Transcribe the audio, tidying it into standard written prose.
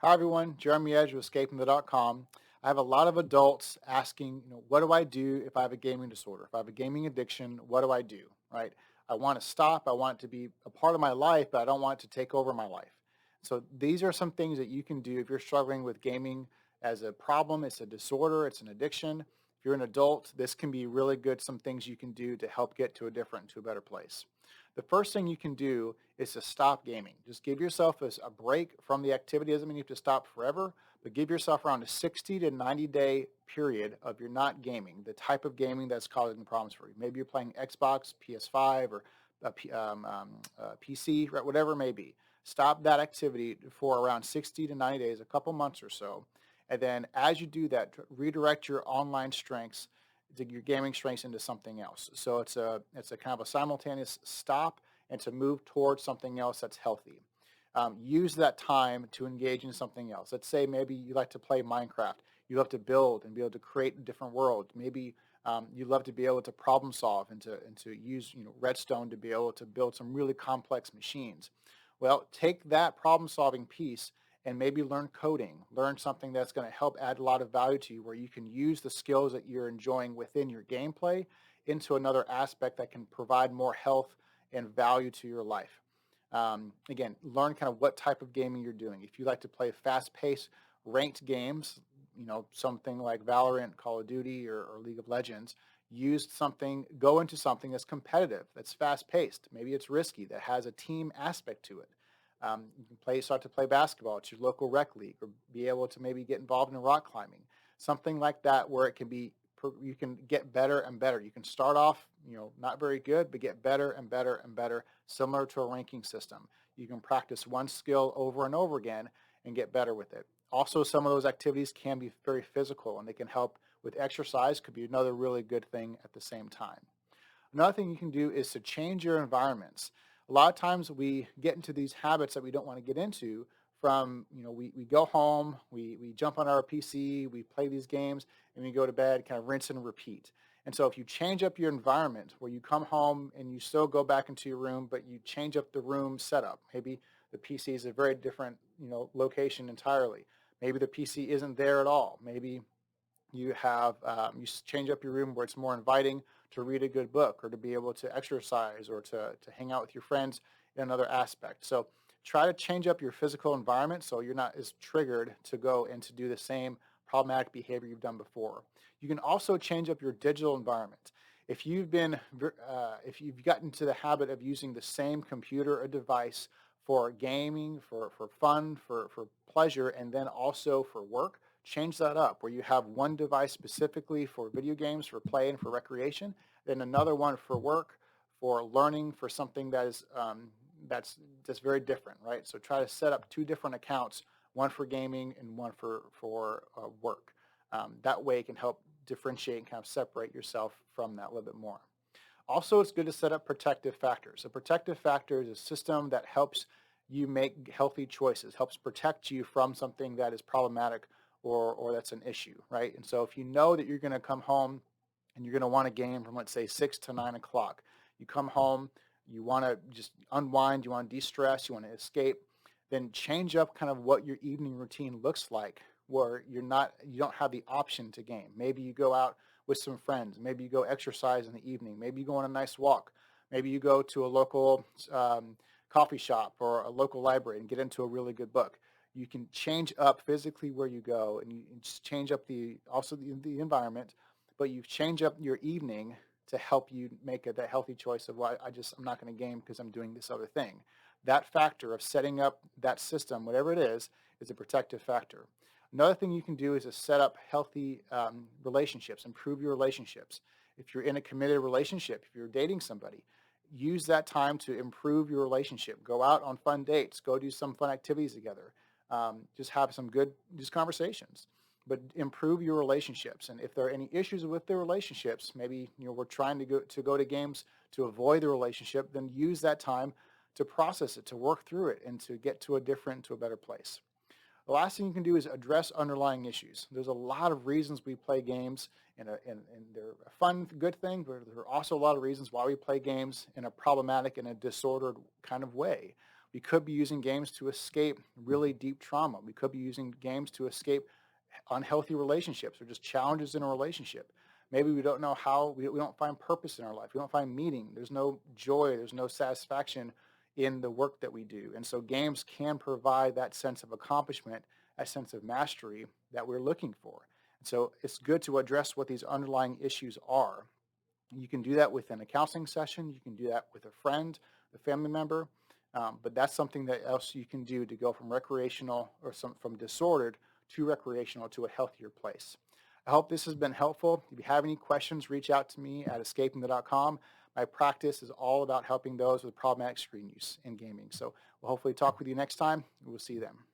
Hi everyone, Jeremy Edge with Escapingthe.com. I have a lot of adults asking, what do I do if I have a gaming disorder? If I have a gaming addiction, what do I do? Right? I want to stop. I want it to be a part of my life, but I don't want it to take over my life. So these are some things that you can do if you're struggling with gaming as a problem. It's a disorder. It's an addiction. If you're an adult, this can be really good. Some things you can do to help get to a better place. The first thing you can do is to stop gaming. Just give yourself a break from the activity. Doesn't mean you have to stop forever, but give yourself around a 60 to 90-day period of you're not gaming, the type of gaming that's causing problems for you. Maybe you're playing Xbox, PS5, or PC, right, whatever it may be. Stop that activity for around 60 to 90 days, a couple months or so. And then as you do that, redirect your online strengths your gaming strengths into something else. So it's a kind of a simultaneous stop and to move towards something else that's healthy. Use that time to engage in something else. Let's say maybe you like to play Minecraft. You love to build and be able to create a different world. Maybe you love to be able to problem solve and to use redstone to be able to build some really complex machines. Well, take that problem solving piece and maybe learn coding, learn something that's going to help add a lot of value to you where you can use the skills that you're enjoying within your gameplay into another aspect that can provide more health and value to your life. Again, learn kind of what type of gaming you're doing. If you like to play fast-paced ranked games, something like Valorant, Call of Duty, or League of Legends, go into something that's competitive, that's fast-paced. Maybe it's risky, that has a team aspect to it. You can start to play basketball at your local rec league, or be able to maybe get involved in rock climbing, something like that, where you can get better and better. You can start off, not very good, but get better and better and better, similar to a ranking system. You can practice one skill over and over again and get better with it. Also, some of those activities can be very physical, and they can help with exercise. Could be another really good thing at the same time. Another thing you can do is to change your environments. A lot of times we get into these habits that we don't want to get into from, we go home, we jump on our PC, we play these games, and we go to bed, kind of rinse and repeat. And so if you change up your environment where you come home and you still go back into your room, but you change up the room setup, maybe the PC is a very different, location entirely. Maybe the PC isn't there at all. Maybe change up your room where it's more inviting to read a good book or to be able to exercise or to hang out with your friends in another aspect. So try to change up your physical environment so you're not as triggered to go and to do the same problematic behavior you've done before. You can also change up your digital environment. If you've gotten into the habit of using the same computer or device for gaming, for fun, for pleasure, and then also for work, change that up where you have one device specifically for video games, for play and for recreation, then another one for work, for learning, for something that's just very different, right? So try to set up two different accounts, one for gaming and one for work. That way it can help differentiate and kind of separate yourself from that a little bit more. Also, it's good to set up protective factors. A protective factor is a system that helps you make healthy choices, helps protect you from something that is problematic or that's an issue, right? And so if you know that you're going to come home and you're going to want a game from, let's say, 6 to 9 o'clock, you come home, you want to just unwind, you want to de-stress, you want to escape, then change up kind of what your evening routine looks like where you don't have the option to game. Maybe you go out with some friends. Maybe you go exercise in the evening. Maybe you go on a nice walk. Maybe you go to a local coffee shop or a local library and get into a really good book. You can change up physically where you go, and you just change up the environment, but you change up your evening to help you make that healthy choice of, well, I'm not going to game because I'm doing this other thing. That factor of setting up that system, whatever it is a protective factor. Another thing you can do is to set up healthy relationships, improve your relationships. If you're in a committed relationship, if you're dating somebody, use that time to improve your relationship. Go out on fun dates. Go do some fun activities together. Just have some good conversations. But improve your relationships. And if there are any issues with the relationships, maybe we're trying to go to games to avoid the relationship, then use that time to process it, to work through it, and to get to a better place. The last thing you can do is address underlying issues. There's a lot of reasons we play games, and they're a fun, good thing, but there are also a lot of reasons why we play games in a problematic and a disordered kind of way. We could be using games to escape really deep trauma. We could be using games to escape unhealthy relationships or just challenges in a relationship. Maybe we don't know how, we don't find purpose in our life. We don't find meaning. There's no joy. There's no satisfaction in the work that we do. And so games can provide that sense of accomplishment, that sense of mastery that we're looking for. And so it's good to address what these underlying issues are. You can do that within a counseling session. You can do that with a friend, a family member. But that's something that else you can do to go from recreational or from disordered to recreational to a healthier place. I hope this has been helpful. If you have any questions, reach out to me at Escapingthe.com. My practice is all about helping those with problematic screen use in gaming. So we'll hopefully talk with you next time. We'll see you then.